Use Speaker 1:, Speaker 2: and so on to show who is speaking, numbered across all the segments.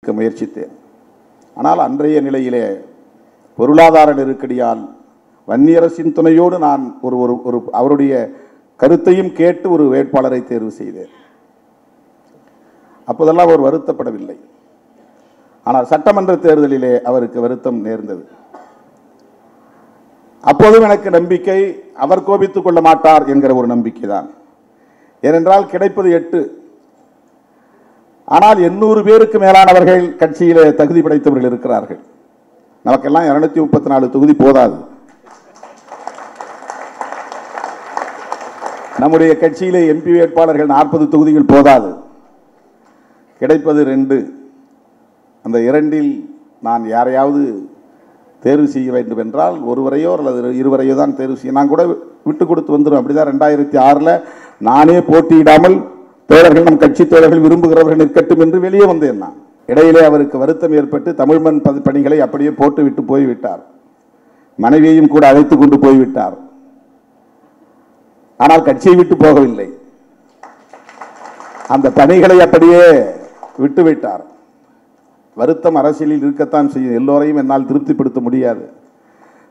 Speaker 1: முயற்சித்தேன். ஆனால் அன்றைய நிலையிலே பொருளாதார நெருக்கடியால் வன்னியரசின் துணையோடு நான் ஒரு அவருடைய கருத்தையும் கேட்டு ஒரு வேட்பாளரை தேர்வு செய்தேன். அப்போதெல்லாம் அவர் வருத்தப்படவில்லை. ஆனால் சட்டமன்ற தேர்தலிலே அவருக்கு வருத்தம் நேர்ந்தது. அப்போதும் எனக்கு நம்பிக்கை அவர் கோபித்துக் கொள்ள மாட்டார் என்கிற ஒரு நம்பிக்கை தான். ஏனென்றால் கிடைப்பது 8. ஆனால் 800 பேருக்கு மேலானவர்கள் கட்சியிலே தகுதி படைத்தவர்கள் இருக்கிறார்கள். நமக்கெல்லாம் 234 தொகுதி போதாது. நம்முடைய கட்சியிலே எம்பி வேட்பாளர்கள் 40 தொகுதிகள் போதாது. கிடைப்பது 2. அந்த 2இல் நான் யாரையாவது தேர்வு செய்ய வேண்டும் என்றால் ஒருவரையோ அல்லது 2வரையோ தான் தேர்வு செய்ய. நான் கூட விட்டு கொடுத்து வந்துடும். அப்படிதான் 2006 நானே போட்டியிடாமல் தோழர்கள், நம் கட்சி தோழர்கள் விரும்புகிறவர்கள் நிற்கட்டும் என்று வெளியே வந்தேன். நான் இடையிலே அவருக்கு வருத்தம் ஏற்பட்டு தமிழ்மண் பணிகளை அப்படியே போட்டு விட்டு போய்விட்டார். மனைவியையும் கூட அழைத்து கொண்டு போய்விட்டார். ஆனால் கட்சியை விட்டு போகவில்லை. அந்த பணிகளை அப்படியே விட்டுவிட்டார். வருத்தம் அரசியலில் இருக்கத்தான் செய்யும். எல்லோரையும் என்னால் திருப்திப்படுத்த முடியாது.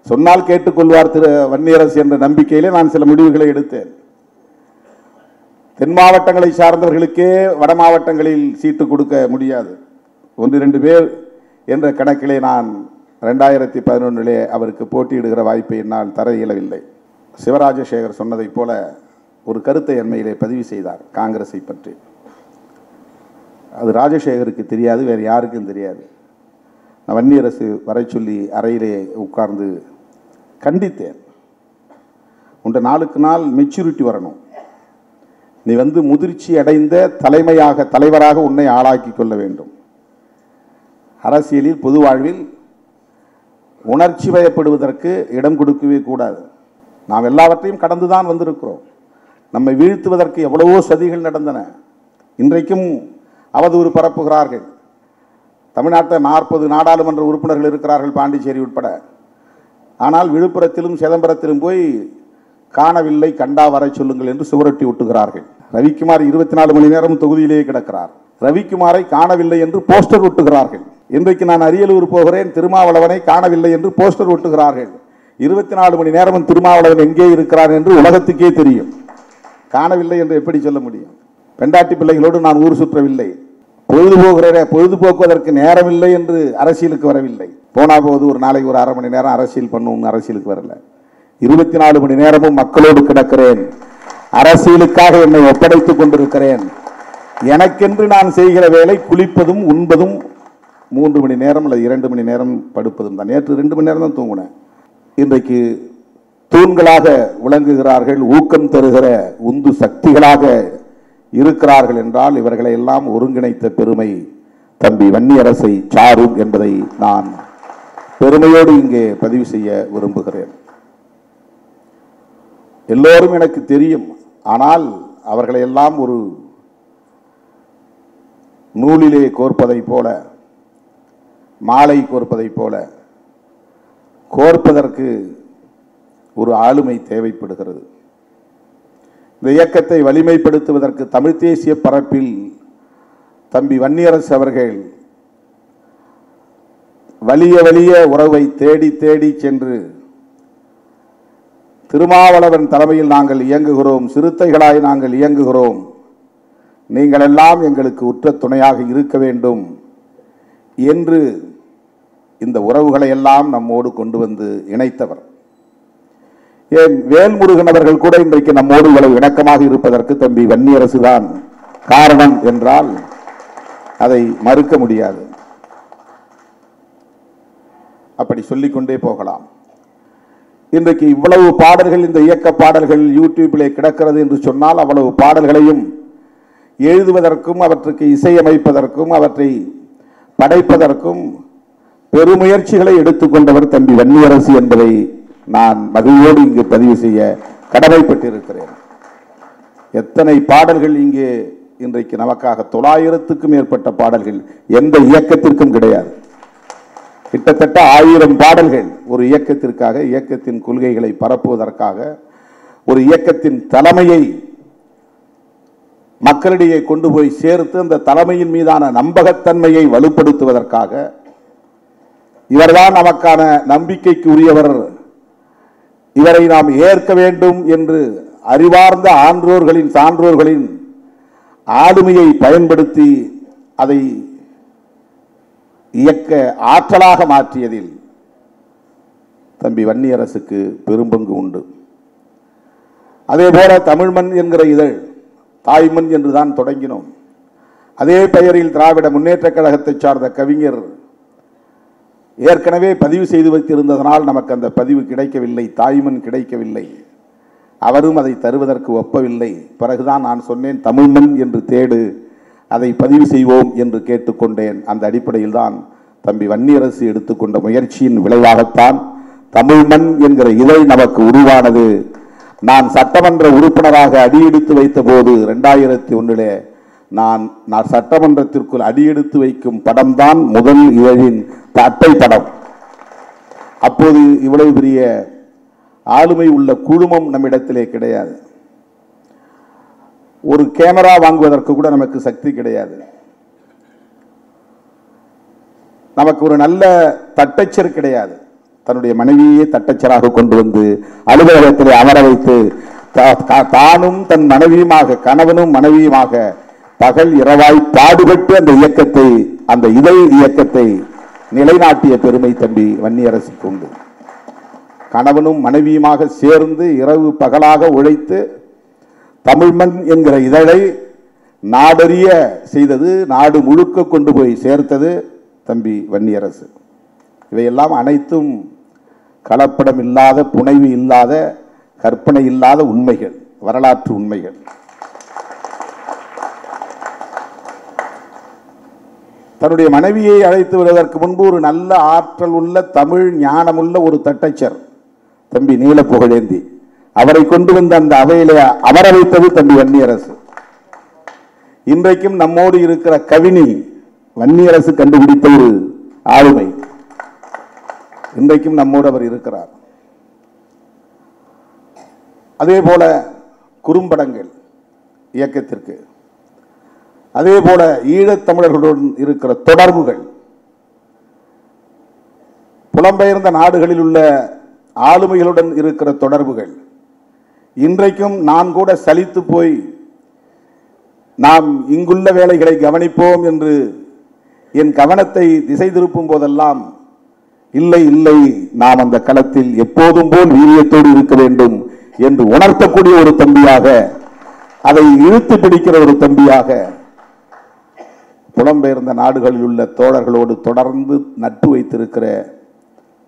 Speaker 1: சொன்னால் கேட்டுக்கொள்வார் திரு வன்னியரசு என்ற நம்பிக்கையிலே நான் சில முடிவுகளை எடுத்தேன். தென் மாவட்டங்களை சார்ந்தவர்களுக்கே வட மாவட்டங்களில் சீட்டு கொடுக்க முடியாது. 1-2 பேர் என்ற கணக்கிலே நான் 2011 அவருக்கு போட்டியிடுகிற வாய்ப்பை என்னால் தர இயலவில்லை. சிவராஜசேகர் சொன்னதைப் போல ஒரு கருத்தை அண்மையிலே பதிவு செய்தார் காங்கிரஸை பற்றி. அது ராஜசேகருக்கு தெரியாது, வேறு யாருக்கும் தெரியாது. நான் வன்னியரசு வரை சொல்லி அறையிலே உட்கார்ந்து கண்டித்தேன். உண்ட நாளுக்கு நாள் மெச்சூரிட்டி வரணும். நீ முதிர்ச்சி அடைந்த தலைவராக உன்னை ஆளாக்கி கொள்ள வேண்டும். அரசியலில் பொது வாழ்வில் உணர்ச்சி வயப்படுவதற்கு இடம் கொடுக்கவே கூடாது. நாம் எல்லாவற்றையும் கடந்துதான் வந்திருக்கிறோம். நம்மை வீழ்த்துவதற்கு எவ்வளவோ சதிகள் நடந்தன. இன்றைக்கும் அவதூறு பரப்புகிறார்கள். தமிழ்நாட்டில் 40 நாடாளுமன்ற உறுப்பினர்கள் இருக்கிறார்கள், பாண்டிச்சேரி உட்பட. ஆனால் விழுப்புரத்திலும் சிதம்பரத்திலும் போய் காணவில்லை, கண்டா வரை சொல்லுங்கள் என்று சுவரொட்டி ஒட்டுகிறார்கள். ரவிக்குமார் 24 மணி நேரம் தொகுதியிலேயே கிடக்கிறார். ரவிக்குமாரை காணவில்லை என்று போஸ்டர் ஒட்டுகிறார்கள். இன்றைக்கு நான் அரியலூர் போகிறேன், திருமாவளவனை காணவில்லை என்று போஸ்டர் ஒட்டுகிறார்கள். 24 மணி நேரமும் திருமாவளவன் எங்கே இருக்கிறார் என்று உலகத்துக்கே தெரியும். காணவில்லை என்று எப்படி சொல்ல முடியும்? பெண்டாட்டி பிள்ளைகளோடு நான் ஊர் சுற்றவில்லை. பொழுதுபோக்குவதற்கு நேரமில்லை என்று அரசியலுக்கு வரவில்லை. போனா போது ஒரு நாளைக்கு ஒரு 1/2 மணி நேரம் அரசியல் பண்ணும் அரசியலுக்கு வரல. 24 மணி நேரமும் மக்களோடு கிடக்கிறேன். அரசியலுக்காக என்னை ஒப்படைத்துக் கொண்டிருக்கிறேன். எனக்கென்று நான் செய்கிற வேலை குளிப்பதும் உண்பதும் 3 மணி நேரம் அல்லது 2 மணி நேரம் படுப்பதும் தான். நேற்று 2 மணி நேரம் தான் தூங்கினேன். இன்றைக்கு தூண்களாக விளங்குகிறார்கள், ஊக்கம் தருகிற உந்து சக்திகளாக இருக்கிறார்கள் என்றால் இவர்களை எல்லாம் ஒருங்கிணைத்த பெருமை தம்பி வன்னியரசை சாரும் என்பதை நான் பெருமையோடு இங்கே பதிவு செய்ய விரும்புகிறேன். எல்லோரும் எனக்கு தெரியும். ஆனால் அவர்களை எல்லாம் ஒரு நூலிலே கோர்ப்பதை போல, மாலை கோர்ப்பதை போல கோர்ப்பதற்கு ஒரு ஆளுமை தேவைப்படுகிறது. இந்த இயக்கத்தை வலிமைப்படுத்துவதற்கு தமிழ் தேசிய பரப்பில் தம்பி வன்னியரசு அவர்கள் வலிய உறவை தேடி தேடி சென்று திருமாவளவன் தலைமையில் நாங்கள் இயங்குகிறோம், சிறுத்தைகளாய் நாங்கள் இயங்குகிறோம், நீங்கள் எல்லாம் எங்களுக்கு உற்ற துணையாக இருக்க வேண்டும் என்று இந்த உறவுகளை எல்லாம் நம்மோடு கொண்டு வந்து இணைத்தவர். ஏன் வேல்முருகன் அவர்கள் கூட இன்றைக்கு நம்மோடு இவ்வளவு இணக்கமாக இருப்பதற்கு தம்பி வன்னியரசு தான் காரணம் என்றால் அதை மறுக்க முடியாது. அப்படி சொல்லிக்கொண்டே போகலாம். இன்றைக்கு இவ்வளவு பாடல்கள், இந்த இயக்க பாடல்கள் யூடியூபிலே கிடக்கிறது என்று சொன்னால் அவ்வளவு பாடல்களையும் எழுதுவதற்கும் அவற்றுக்கு இசையமைப்பதற்கும் அவற்றை படைப்பதற்கும் பெருமுயற்சிகளை எடுத்துக்கொண்டவர் தம்பி வன்னியரசு என்பதை நான் மகிழ்வோடு இங்கு பதிவு செய்ய கடமைப்பட்டிருக்கிறேன். எத்தனை பாடல்கள் இங்கே இன்றைக்கு நமக்காக 900க்கும் மேற்பட்ட பாடல்கள் எந்த இயக்கத்திற்கும் கிடையாது. கிட்டத்தட்ட 1000 பாடல்கள் ஒரு இயக்கத்திற்காக, இயக்கத்தின் கொள்கைகளை பரப்புவதற்காக, ஒரு இயக்கத்தின் தலைமையை மக்களிடையே கொண்டு போய் சேர்த்து அந்த தலைமையின் மீதான நம்பகத்தன்மையை வலுப்படுத்துவதற்காக இவர்தான் நமக்கான நம்பிக்கைக்கு உரியவர், இவரை நாம் ஏற்க வேண்டும் என்று அறிவார்ந்த ஆன்றோர்களின் சான்றோர்களின் ஆளுமையை பயன்படுத்தி அதை இயக்க ஆற்றலாக மாற்றியதில் தம்பி வன்னியரசுக்கு பெரும்பங்கு உண்டு. அதேபோல தமிழ்மண் என்கிற இதழ் தாய்மண் என்றுதான் தொடங்கினோம். அதே பெயரில் திராவிட முன்னேற்ற கழகத்தை சார்ந்த கவிஞர் ஏற்கனவே பதிவு செய்து வைத்திருந்ததனால் நமக்கு அந்த பதிவு கிடைக்கவில்லை, தாய்மண் கிடைக்கவில்லை. அவரும் அதை தருவதற்கு ஒப்பவில்லை. பிறகுதான் நான் சொன்னேன், தமிழ்மண் என்று தேடு, அதை பதிவு செய்வோம் என்று கேட்டுக்கொண்டேன். அந்த அடிப்படையில் தான் தம்பி வன்னியரசு எடுத்துக்கொண்ட முயற்சியின் விளைவாகத்தான் தமிழ்மண் என்கிற இதழ் நமக்கு உருவானது. நான் சட்டமன்ற உறுப்பினராக அடியெடுத்து வைத்த போது 2001 நான் சட்டமன்றத்திற்குள் அடியெடுத்து வைக்கும் படம்தான் முதல் இதழின் அட்டை படம். அப்போது இவ்வளவு பெரிய ஆளுமை உள்ள குழுமம் நம்மிடத்திலே கிடையாது. ஒரு கேமரா வாங்குவதற்கு கூட நமக்கு சக்தி கிடையாது. நமக்கு ஒரு நல்ல தட்டச்சர் கிடையாது. தன்னுடைய மனைவியே தட்டச்சராக கொண்டு வந்து அலுவலகத்திலே அமர வைத்து தானும் தன் மனைவியுமாக, கணவனும் மனைவியுமாக பகல் இரவாய் பாடுபட்டு அந்த இயக்கத்தை, அந்த இதழ் இயக்கத்தை நிலைநாட்டிய பெருமை தம்பி வன்னியரசுக்கு உண்டு. கணவனும் மனைவியுமாக சேர்ந்து இரவு பகலாக உழைத்து தமிழ்மண் என்கிற இதழை நாடறிய செய்தது, நாடு முழுக்க கொண்டு போய் சேர்த்தது தம்பி வன்னியரசு. இவையெல்லாம் அனைத்தும் கலப்படம் இல்லாத, புனைவு இல்லாத, கற்பனை இல்லாத உண்மைகள், வரலாற்று உண்மைகள். தன்னுடைய மனைவியை அழைத்து வருவதற்கு முன்பு ஒரு நல்ல ஆற்றல் உள்ள, தமிழ் ஞானமுள்ள ஒரு தட்டச்சர் தம்பி நீல புகழேந்தி, அவரை கொண்டு வந்த அந்த அவையிலே அமர வைத்தது தம்பி வன்னியரசு. இன்றைக்கும் நம்மோடு இருக்கிற கவினி வன்னியரசு கண்டுபிடித்த ஒரு ஆளுமை. இன்றைக்கும் நம்மோடு அவர் இருக்கிறார். அதே போல குறும்படங்கள் இயக்கத்திற்கு, அதே போல ஈழத்தமிழர்களுடன் இருக்கிற தொடர்புகள், புலம்பெயர்ந்த நாடுகளில் உள்ள ஆளுமைகளுடன் இருக்கிற தொடர்புகள், இன்றைக்கும் நான் கூட சலித்து போய் நாம் இங்குள்ள வேலைகளை கவனிப்போம் என்று என் கவனத்தை திசை திருப்பும் போதெல்லாம், இல்லை இல்லை, நாம் அந்த களத்தில் எப்போதும் போல் வீரியத்தோடு இருக்க வேண்டும் என்று உணர்த்தக்கூடிய ஒரு தம்பியாக, அதை இழுத்து பிடிக்கிற ஒரு தம்பியாக, புலம்பெயர்ந்த நாடுகளில் உள்ள தோழர்களோடு தொடர்ந்து நட்பு வைத்திருக்கிற,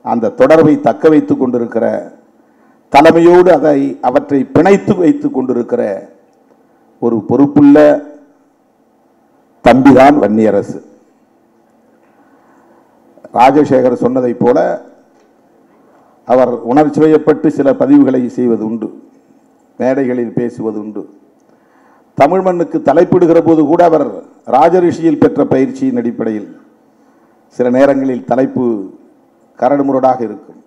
Speaker 1: அந்த தொடர்பை தக்க வைத்துக் கொண்டிருக்கிற, தலைமையோடு அவற்றை பிணைத்து வைத்துக் கொண்டிருக்கிற ஒரு பொறுப்புள்ள தம்பிதான் வன்னியரசு. ராஜசேகர் சொன்னதை போல அவர் உணர்ச்சி வயப்பட்டு சில பதிவுகளை செய்வது உண்டு, மேடைகளில் பேசுவது உண்டு. தமிழ் மண்ணுக்கு தலைப்பிடுகிற போது கூட அவர் ராஜரிஷியில் பெற்ற பயிற்சியின் அடிப்படையில் சில நேரங்களில் தலைப்பு கரடுமுரடாக இருக்கும்.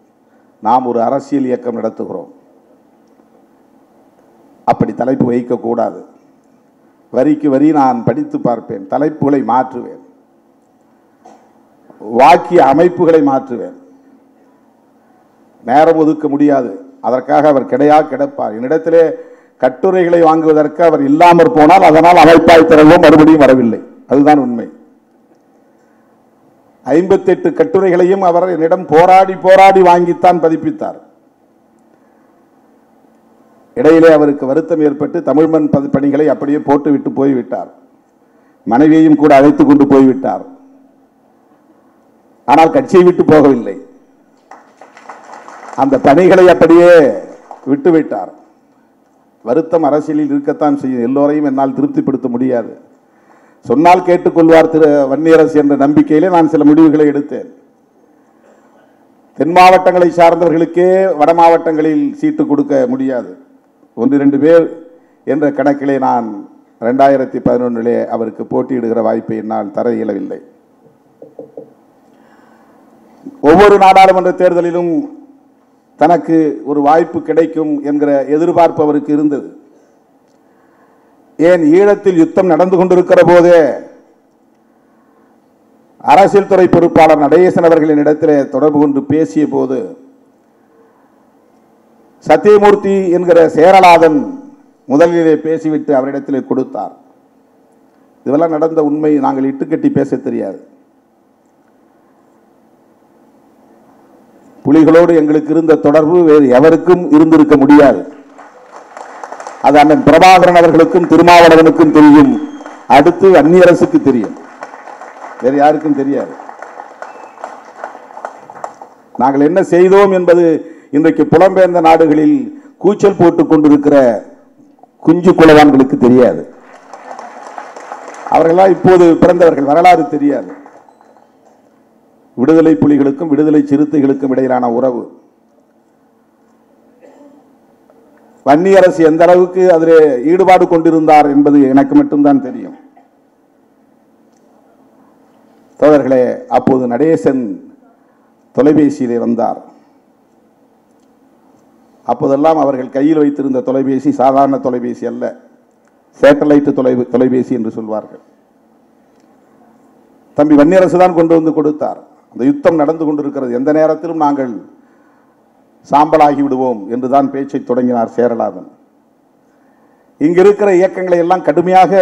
Speaker 1: நாம் ஒரு அரசியல் இயக்கம் நடத்துகிறோம், அப்படி தலைப்பு வைக்கக்கூடாது. வரிக்கு வரி நான் படித்து பார்ப்பேன், தலைப்புகளை மாற்றுவேன், வாக்கிய அமைப்புகளை மாற்றுவேன். நேரம் ஒதுக்க முடியாது, அதற்காக அவர் கிடப்பார். என்னிடத்திலே கட்டுரைகளை வாங்குவதற்கு அவர் இல்லாமற் போனால் அதனால் அமைப்பாய் திறவும் மறுபடியும் வரவில்லை. அதுதான் உண்மை. 58 கட்டுரைகளையும் அவர் என்னிடம் போராடி போராடி வாங்கித்தான் பதிப்பித்தார். இடையிலே அவருக்கு வருத்தம் ஏற்பட்டு தமிழ்மண் பணிகளை அப்படியே போட்டுவிட்டு போய்விட்டார். மனைவியையும் கூட அழைத்துக் கொண்டு போய்விட்டார். ஆனால் கட்சியை விட்டு போகவில்லை, அந்த பணிகளை அப்படியே விட்டுவிட்டார். வருத்தம் அரசியலில் இருக்கத்தான் செய்யும். எல்லோரையும் என்னால் திருப்திப்படுத்த முடியாது. சொன்னால் கேட்டுக்கொள்வார் திரு வன்னியரசு என்ற நம்பிக்கையிலே நான் சில முடிவுகளை எடுத்தேன். தென் மாவட்டங்களை சார்ந்தவர்களுக்கே வட மாவட்டங்களில் சீட்டு கொடுக்க முடியாது, 1-2 பேர் என்ற கணக்கிலே நான் 2011 அவருக்கு போட்டியிடுகிற வாய்ப்பை என்னால் தர இயலவில்லை. ஒவ்வொரு நாடாளுமன்ற தேர்தலிலும் தனக்கு ஒரு வாய்ப்பு கிடைக்கும் என்கிற எதிர்பார்ப்பு அவருக்கு இருந்தது. ஏன் ஈழத்தில் யுத்தம் நடந்து கொண்டிருக்கிற போதே அரசியல் துறை பொறுப்பாளர் நடேசன் அவர்களின் இடத்திலே தொடர்பு கொண்டு பேசிய போது சத்தியமூர்த்தி என்கிற சேரலாதன் முதலிலே பேசிவிட்டு அவரிடத்திலே கொடுத்தார். இதெல்லாம் நடந்த உண்மை. நாங்கள் இட்டுக்கட்டி பேச தெரியாது. புலிகளோடு எங்களுக்கு இருந்த தொடர்பு வேறு எவருக்கும் இருந்திருக்க முடியாது. அது அண்ணன் பிரபாகரன் அவர்களுக்கும் திருமாவளவனுக்கும் தெரியும். அடுத்து அந்நியரசுக்கு தெரியும். வேறு யாருக்கும் தெரியாது. நாங்கள் என்ன செய்தோம் என்பது இன்றைக்கு புலம்பெயர்ந்த நாடுகளில் கூச்சல் போட்டுக் கொண்டிருக்கிற குஞ்சு குலவான்களுக்கு தெரியாது. அவர்களால் இப்போது பிறந்தவர்கள், வரலாறு தெரியாது. விடுதலை புலிகளுக்கும் விடுதலை சிறுத்தைகளுக்கும் இடையிலான உறவு, வன்னியரசு எந்த அளவுக்கு அதில் ஈடுபாடு கொண்டிருந்தார் என்பது எனக்கு மட்டும்தான் தெரியும். தோழர்களே, அப்போது நடேசன் தொலைபேசியிலே வந்தார். அப்போதெல்லாம் அவர்கள் கையில் வைத்திருந்த தொலைபேசி சாதாரண தொலைபேசி அல்ல, சேட்டலைட் தொலைபேசி என்று சொல்வார்கள். தம்பி வன்னியரசு தான் கொண்டு வந்து கொடுத்தார். அந்த யுத்தம் நடந்து கொண்டிருக்கிறது, எந்த நேரத்திலும் நாங்கள் சாம்பலாகி விடுவோம் என்றுதான் பேச்சை தொடங்கினார் சேரலாதன். இங்கிருக்கிற இயக்கங்களை எல்லாம் கடுமையாக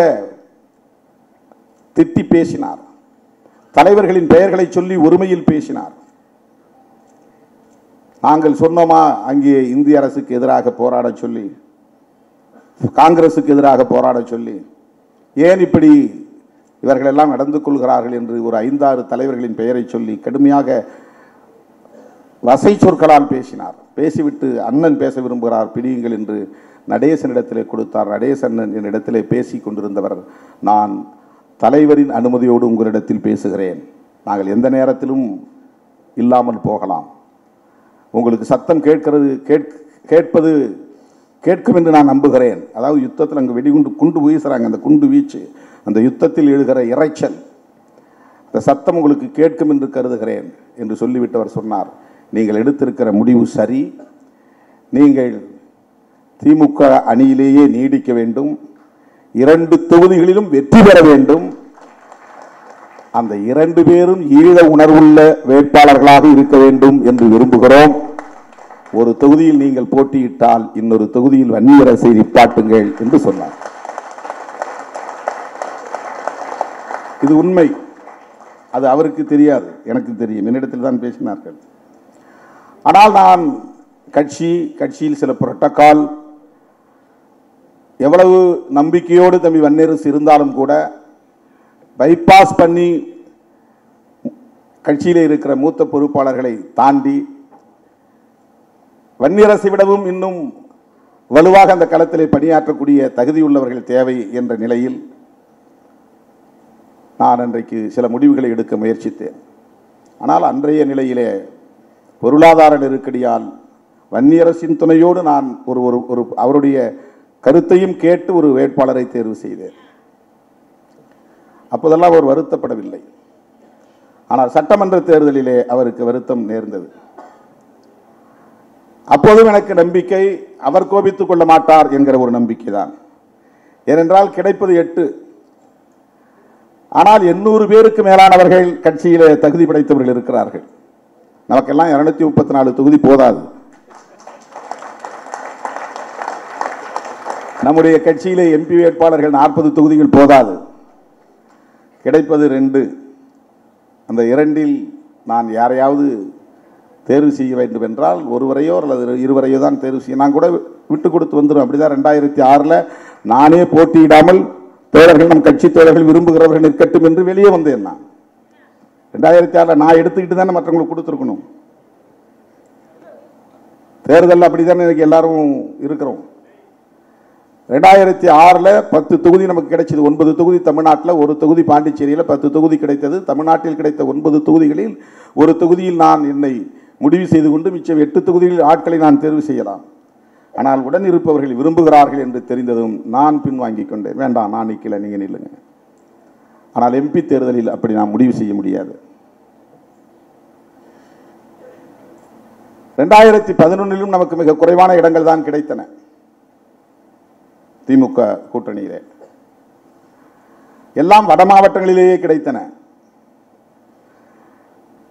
Speaker 1: திட்டி பேசினார். தலைவர்களின் பெயர்களை சொல்லி ஒருமையில் பேசினார். நாங்கள் சொன்னோமா அங்கே இந்திய அரசுக்கு எதிராக போராட சொல்லி, காங்கிரசுக்கு எதிராக போராட சொல்லி, ஏன் இப்படி இவர்கள் எல்லாம் நடந்து கொள்கிறார்கள் என்று ஒரு 5-6 தலைவர்களின் பெயரை சொல்லி கடுமையாக வசை சொற்களால் பேசினார். பேசிவிட்டு அண்ணன் பேச விரும்புகிறார், பிடியுங்கள் என்று நடேசனிடத்திலே கொடுத்தார். நடேசன் என்னிடத்திலே பேசி கொண்டிருந்தவர், நான் தலைவரின் அனுமதியோடு உங்களிடத்தில் பேசுகிறேன், நாங்கள் எந்த நேரத்திலும் இல்லாமல் போகலாம், உங்களுக்கு சத்தம் கேட்பது கேட்கும் என்று நான் நம்புகிறேன். அதாவது யுத்தத்தில் அங்கு வெடிகுண்டு குண்டு வீசுறாங்க, அந்த குண்டு வீச்சு, அந்த யுத்தத்தில் எழுகிற இறைச்சல், அந்த சத்தம் உங்களுக்கு கேட்கும் என்று கருதுகிறேன் என்று சொல்லிவிட்டவர் சொன்னார், நீங்கள் எடுத்திருக்கிற முடிவு சரி, நீங்கள் திமுக அணியிலேயே நீடிக்க வேண்டும், 2 தொகுதிகளிலும் வெற்றி பெற வேண்டும், அந்த 2 பேரும் ஈழ உணர்வுள்ள வேட்பாளர்களாக இருக்க வேண்டும் என்று விரும்புகிறோம். ஒரு தொகுதியில் நீங்கள் போட்டியிட்டால் இன்னொரு தொகுதியில் வன்னியரசை நிப்பாட்டுங்கள் என்று சொன்னார். இது உண்மை. அது அவருக்கு தெரியாது, எனக்கு தெரியும். என்னிடத்தில் தான் பேசினார்கள். ஆனால் நான் கட்சியில் சில புரோட்டோகால், எவ்வளவு நம்பிக்கையோடு தம்பி வன்னியரசு இருந்தாலும் கூட பைபாஸ் பண்ணி கட்சியிலே இருக்கிற மூத்த பொறுப்பாளர்களை தாண்டி வன்னியரசை விடவும் இன்னும் வலுவாக அந்த களத்திலே பணியாற்றக்கூடிய தகுதியுள்ளவர்கள் தேவை என்ற நிலையில் நான் அன்றைக்கு சில முடிவுகளை எடுக்க முயற்சித்தேன். ஆனால் அன்றைய நிலையிலே பொருளாதார நெருக்கடியால் வன்னியரசின் துணையோடு நான் ஒரு அவருடைய கருத்தையும் கேட்டு ஒரு வேட்பாளரை தேர்வு செய்தேன். அப்போதெல்லாம் அவர் வருத்தப்படவில்லை. ஆனால் சட்டமன்ற தேர்தலிலே அவருக்கு வருத்தம் நேர்ந்தது. அப்போதும் எனக்கு நம்பிக்கை, அவர் கோபித்துக் கொள்ள மாட்டார் என்கிற ஒரு நம்பிக்கை தான். ஏனென்றால் கிடைப்பது 8, ஆனால் 800 பேருக்கு மேலானவர்கள் கட்சியிலே தகுதி படைத்தவர்கள் இருக்கிறார்கள். நமக்கெல்லாம் 234 தொகுதி போதாது. நம்முடைய கட்சியிலே எம்பி வேட்பாளர்கள் 40 தொகுதிகள் போதாது. கிடைப்பது 2. அந்த 2இல் நான் யாரையாவது தேர்வு செய்ய வேண்டும் என்றால் ஒருவரையோ அல்லது 2வரையோ தான் தேர்வு செய்ய. நான் கூட விட்டு கொடுத்து வந்துடும். அப்படிதான் 2006 நானே போட்டியிடாமல் தோழர்கள், நம் கட்சி தோழர்கள் விரும்புகிறவர்கள் நிற்கட்டும் என்று வெளியே வந்தேன். நான் 2006 நான் எடுத்துக்கிட்டு தானே மற்றவங்களுக்கு கொடுத்துருக்கணும். தேர்தல் அப்படித்தானே எனக்கு எல்லாரும் இருக்கிறோம். 2006 10 தொகுதி நமக்கு கிடைச்சது. 9 தொகுதி தமிழ்நாட்டில், 1 தொகுதி பாண்டிச்சேரியில், 10 தொகுதி கிடைத்தது. தமிழ்நாட்டில் கிடைத்த 9 தொகுதிகளில் 1 தொகுதியில் நான் என்னை முடிவு செய்து கொண்டு மிச்சம் 8 தொகுதிகளில் ஆட்களை நான் தேர்வு செய்யலாம். ஆனால் உடன் இருப்பவர்கள் விரும்புகிறார்கள் என்று தெரிந்ததும் நான் பின்வாங்கிக் கொண்டேன். வேண்டாம், நான் நிற்கல, நீங்கள் நில்லுங்க. ஆனால் எம்பி தேர்தலில் அப்படி நான் முடிவு செய்ய முடியாது. 2011 நமக்கு மிக குறைவான இடங்கள் தான் கிடைத்தன திமுக கூட்டணியிலே. எல்லாம் வட மாவட்டங்களிலேயே கிடைத்தன.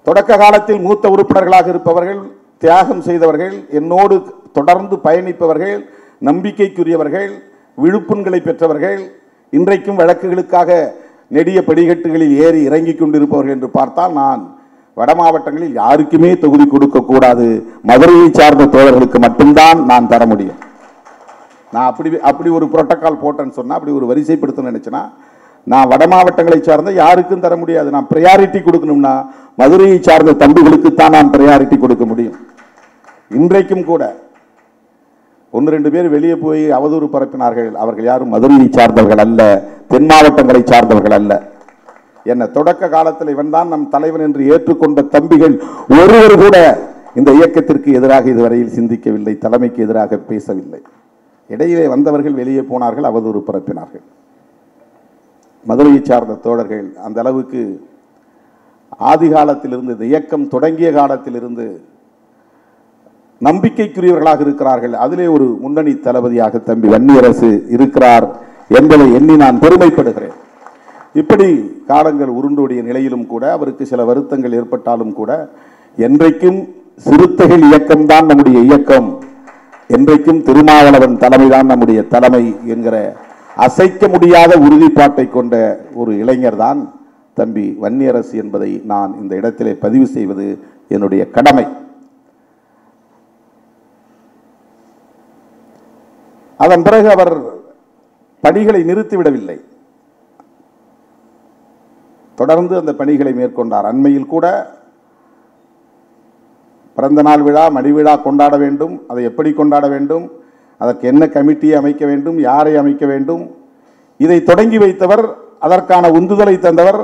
Speaker 1: தொடக்க காலத்தில் மூத்த உறுப்பினர்களாக இருப்பவர்கள், தியாகம் செய்தவர்கள், என்னோடு தொடர்ந்து பயணிப்பவர்கள், நம்பிக்கைக்குரியவர்கள், விழுப்புண்களை பெற்றவர்கள், இன்றைக்கும் வழக்குகளுக்காக நெடிய படிக்கட்டுகளில் ஏறி இறங்கிக் கொண்டிருப்பவர்கள் என்று பார்த்தால் நான் வட மாவட்டங்களில் யாருக்குமே தொகுதி கொடுக்கக்கூடாது, மதுரையை சார்ந்த தோழர்களுக்கு மட்டும்தான் நான் தர முடியும். நான் அப்படி ஒரு புரோட்டோகால் போட்டேன்னு சொன்னா, அப்படி ஒரு வரிசைப்படுத்தணும்னு நினைச்சேன்னா, நான் வட மாவட்டங்களை சார்ந்த யாருக்கும் தர முடியாது. நான் பிரையாரிட்டி கொடுக்கணும்னா மதுரையை சார்ந்த தம்பிகளுக்குத்தான் நான் பிரையாரிட்டி கொடுக்க முடியும். இன்றைக்கும் கூட 1-2 பேர் வெளியே போய் அவதூறு பரப்பினார்கள். அவர்கள் யாரும் மதுரையை சார்ந்தவர்கள் அல்ல, தென் மாவட்டங்களை சார்ந்தவர்கள் அல்ல. என்ன தொடக்க காலத்தில் இவன் தான் நம் தலைவன் என்று ஏற்றுக்கொண்ட தம்பிகள் ஒருவர் கூட இந்த இயக்கத்திற்கு எதிராக இதுவரையில் சிந்திக்கவில்லை, தலைமைக்கு எதிராக பேசவில்லை. இடையிலே வந்தவர்கள் வெளியே போனார்கள், அவதூறு பரப்பினார்கள். மதுரையை சார்ந்த தோழர்கள் அந்த அளவுக்கு ஆதி காலத்திலிருந்து, இந்த இயக்கம் தொடங்கிய காலத்திலிருந்து நம்பிக்கைக்குரியவர்களாக இருக்கிறார்கள். அதிலே ஒரு முன்னணி தளபதியாக தம்பி வன்னியரசு இருக்கிறார் என்பதை எண்ணி நான் பெருமைப்படுகிறேன். இப்படி காலங்கள் உருண்டோடிய நிலையிலும் கூட, அவருக்கு சில வருத்தங்கள் ஏற்பட்டாலும் கூட, என்றைக்கும் சிறுத்தைகள் இயக்கம்தான் நம்முடைய இயக்கம், என்றைக்கும் திருமாவளவன் தலைமைதான் நம்முடைய தலைமை என்கிற அசைக்க முடியாத உறுதிப்பாட்டை கொண்ட ஒரு இளைஞர் தான் தம்பி வன்னியரசு என்பதை நான் இந்த இடத்திலே பதிவு செய்வது என்னுடைய கடமை. அதன் பிறகு அவர் பணிகளை நிறுத்திவிடவில்லை, தொடர்ந்து அந்த பணிகளை மேற்கொண்டார். அண்மையில் கூட பிறந்த நாள் விழா, மணி விழா கொண்டாட வேண்டும், அதை எப்படி கொண்டாட வேண்டும், அதற்கு என்ன கமிட்டியை அமைக்க வேண்டும், யாரை அமைக்க வேண்டும், இதை தொடங்கி வைத்தவர், அதற்கான உந்துதலை தந்தவர்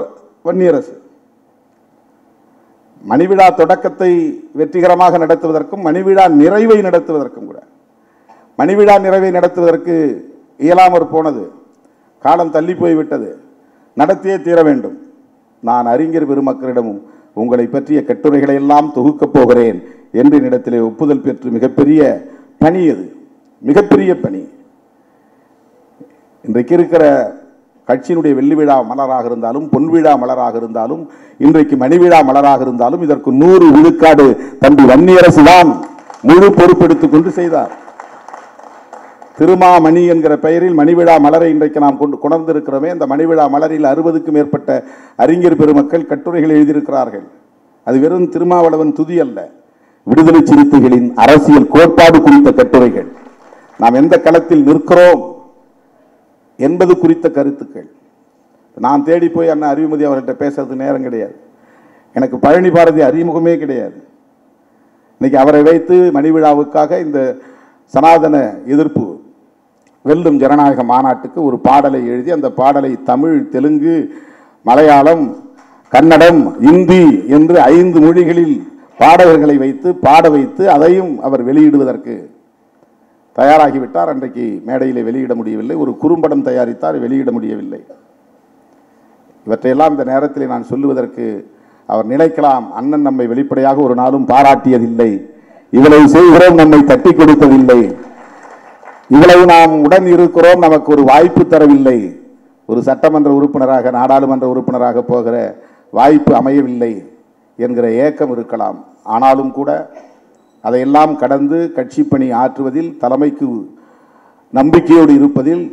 Speaker 1: வன்னியரசு. மணிவிழா தொடக்கத்தை வெற்றிகரமாக நடத்துவதற்கும் மணிவிழா நிறைவை நடத்துவதற்கும் கூட, மணிவிழா நிறைவை நடத்துவதற்கு இயலாமற் போனது, காலம் தள்ளி போய்விட்டது, நடத்தியே தீர வேண்டும். நான் அறிஞர் பெருமக்களிடமும் உங்களை பற்றிய கட்டுரைகளை எல்லாம் தொகுக்கப் போகிறேன் என்று என்னிடத்திலே ஒப்புதல் பெற்று மிகப்பெரிய பணி, அது மிகப்பெரிய பணி. இன்றைக்கு இருக்கிற கட்சியினுடைய வெள்ளி விழா மலராக இருந்தாலும், பொன் விழா மலராக இருந்தாலும், இன்றைக்கு மணி விழா மலராக இருந்தாலும், இதற்கு 100 விழுக்காடு தம்பி வன்னியரசு தான் முழு பொறுப்பெடுத்துக் கொண்டு செய்தார். திருமாமணி என்கிற பெயரில் மணிவிழா மலரை இன்றைக்கு நாம் கொண்டிருக்கிறோமே, அந்த மணிவிழா மலரில் 60க்கும் மேற்பட்ட அறிஞர் பெருமக்கள் கட்டுரைகள் எழுதியிருக்கிறார்கள். அது வெறும் திருமாவளவன் துதி அல்ல, விடுதலை சிறுத்தைகளின் அரசியல் கோட்பாடு குறித்த கட்டுரைகள், நாம் எந்த களத்தில் நிற்கிறோம் என்பது குறித்த கருத்துக்கள். நான் தேடி போய் அண்ணா அறிவுமதி அவர்கிட்ட பேசுறது நேரம் கிடையாது. எனக்கு பழனி பாரதி அறிமுகமே கிடையாது. இன்னைக்கு அவரை வைத்து மணிவிழாவுக்காக இந்த சனாதன எதிர்ப்பு வெல்லும் ஜனநாயக மாநாட்டுக்கு ஒரு பாடலை எழுதி, அந்த பாடலை தமிழ், தெலுங்கு, மலையாளம், கன்னடம், இந்தி என்று 5 மொழிகளில் பாடகர்களை வைத்து பாட வைத்து அதையும் அவர் வெளியிடுவதற்கு தயாராகிவிட்டார். அன்றைக்கு மேடையிலே வெளியிட முடியவில்லை. ஒரு குறும்படம் தயாரித்தார், வெளியிட முடியவில்லை. இவற்றையெல்லாம் இந்த நேரத்தில் நான் சொல்லுவதற்கு அவர் நினைக்கலாம், அண்ணன் நம்மை வெளிப்படையாக ஒரு நாளும் பாராட்டியதில்லை, இவ்வளவு செய்கிறோம் நம்மை தட்டி கொடுத்ததில்லை, இவ்வளவு நாம் உடன் இருக்கிறோம் நமக்கு ஒரு வாய்ப்பு தரவில்லை, ஒரு சட்டமன்ற உறுப்பினராக, நாடாளுமன்ற உறுப்பினராக போகிற வாய்ப்பு அமையவில்லை என்கிற ஏக்கம் இருக்கலாம். ஆனாலும் கூட அதையெல்லாம் கடந்து கட்சி பணி ஆற்றுவதில், தலைமைக்கு நம்பிக்கையோடு இருப்பதில்,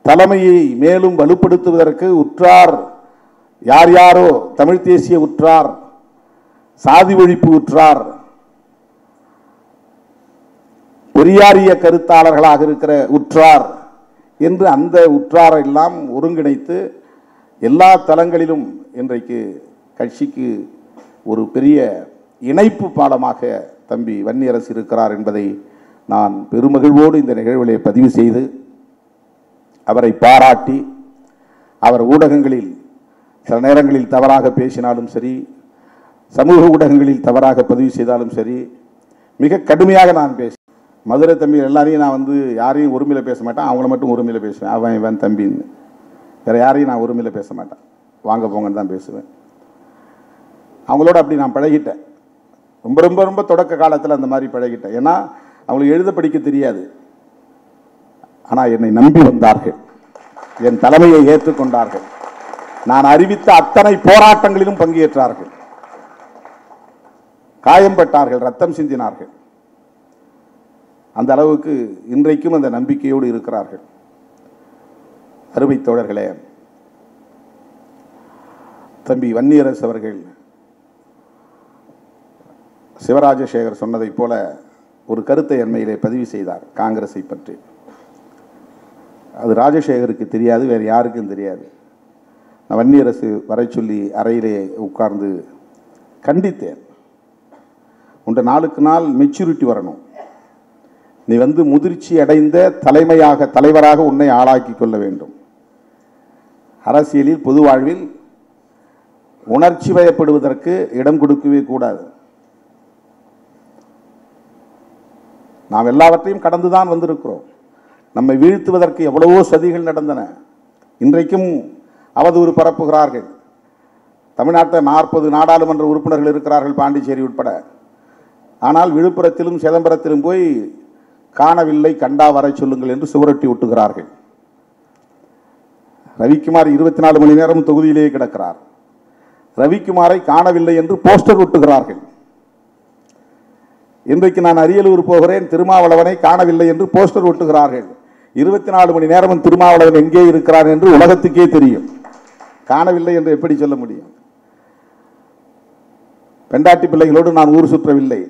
Speaker 1: தலைமையை மேலும் வலுப்படுத்துவதற்கு உற்றார் யார் யாரோ, தமிழ் தேசிய உற்றார், சாதி ஒழிப்பு உற்றார், பெரியாரிய கருத்தாளர்களாக இருக்கிற உற்றார் என்று அந்த உற்றாரை எல்லாம் ஒருங்கிணைத்து எல்லா தளங்களிலும் இன்றைக்கு கட்சிக்கு ஒரு பெரிய இணைப்பு பாலமாக தம்பி வன்னியரசு இருக்கிறார் என்பதை நான் பெருமகிழ்வோடு இந்த நிகழ்விலே பதிவு செய்து, அவரை பாராட்டி, அவர் ஊடகங்களில் சில நேரங்களில் தவறாக பேசினாலும் சரி, சமூக ஊடகங்களில் தவறாக பதிவு செய்தாலும் சரி, மிக கடுமையாக நான் பேசுவேன். மதுரை தம்பி எல்லாரையும் நான் யாரையும் ஒருமையில் பேச மாட்டேன், அவங்கள மட்டும் ஒருமையில் பேசுவேன். அவன் இவன் தம்பின்னு, வேறு யாரையும் நான் ஒருமையில் பேச மாட்டேன், வாங்க போங்கன்னு தான் பேசுவேன். அவங்களோட அப்படி நான் பழகிட்டேன். ரொம்ப ரொம்ப ரொம்ப தொடக்க காலத்தில் அந்த மாதிரி பழகிட்டேன். ஏன்னா அவங்களுக்கு எழுத படிக்க தெரியாது, ஆனால் என்னை நம்பி வந்தார்கள், என் தலைமையை ஏற்றுக்கொண்டார்கள். நான் அறிவித்த அத்தனை போராட்டங்களிலும் பங்கேற்றார்கள், காயம்பட்டார்கள், ரத்தம் சிந்தினார்கள். அந்த அளவுக்கு இன்றைக்கும் அந்த நம்பிக்கையோடு இருக்கிறார்கள். அருமை தோழர்களே, தம்பி வன்னியரசு அவர்கள் சிவராஜசேகர் சொன்னதைப் போல ஒரு கருத்தை அண்மையிலே பதிவு செய்தார் காங்கிரஸை பற்றி. அது ராஜசேகருக்கு தெரியாது, வேறு யாருக்கும் தெரியாது. நான் வன்னியரசு வரை சொல்லி அறையிலே உட்கார்ந்து கண்டித்தேன். உண்ட நாளுக்கு நாள் மெச்சூரிட்டி வரணும், நீ முதிர்ச்சி அடைந்த தலைவராக உன்னை ஆளாக்கி கொள்ள வேண்டும். அரசியலில் பொது வாழ்வில் உணர்ச்சி வயப்படுவதற்கு இடம் கொடுக்கவே கூடாது. நாம் எல்லாவற்றையும் கடந்துதான் வந்திருக்கிறோம். நம்மை வீழ்த்துவதற்கு எவ்வளவோ சதிகள் நடந்தன. இன்றைக்கும் அவதூறு பரப்புகிறார்கள். தமிழ்நாட்டில் 40 நாடாளுமன்ற உறுப்பினர்கள் இருக்கிறார்கள், பாண்டிச்சேரி உட்பட. ஆனால் விழுப்புரத்திலும் சிதம்பரத்திலும் போய் காணவில்லை, கண்டா வர சொல்லுங்கள் என்று சுவரொட்டி ஒட்டுகிறார்கள். ரவிக்குமார் 24 மணி நேரம் தொகுதியிலேயே கிடக்கிறார். ரவிக்குமாரை காணவில்லை என்று போஸ்டர் ஒட்டுகிறார்கள். இன்றைக்கு நான் அரியலூர் போகிறேன், திருமாவளவனை காணவில்லை என்று போஸ்டர் ஒட்டுகிறார்கள். 24 மணி நேரம் திருமாவளவன் எங்கே இருக்கிறார் என்று உலகத்துக்கே தெரியும். காணவில்லை என்று எப்படி சொல்ல முடியும்? பெண்டாட்டி பிள்ளைகளோடு நான் ஊர் சுற்றவில்லை,